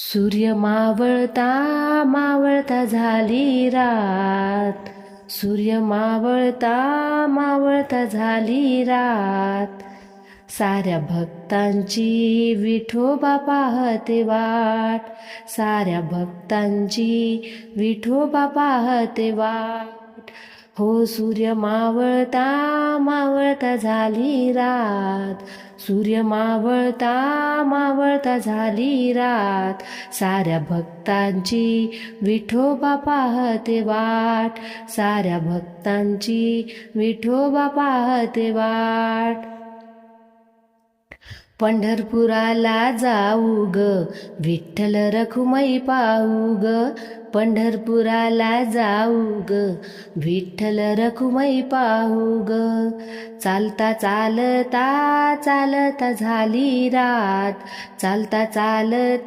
सूर्य मावळता मावळता झाली रात, सूर्य मावळता मावळता झाली रात. साऱ्या भक्तांची विठोबा पाहते वाट, साऱ्या भक्तांची विठोबा पाहते वाट. हो सूर्य मावळता मावळता झाली रात, सूर्य मावळता मावळता झाली रात. साऱ्या भक्तांची विठोबा पाहते वाट, साऱ्या भक्तांची विठोबा पाहते वाट. पंढरपुराला जाऊ ग विठ्ठल रखुमाई पाहू ग, पंढरपुराला जाऊ ग विठ्ठल रखुमाई पाहू ग. चालता चालता चालता झाली रात, चालता चालता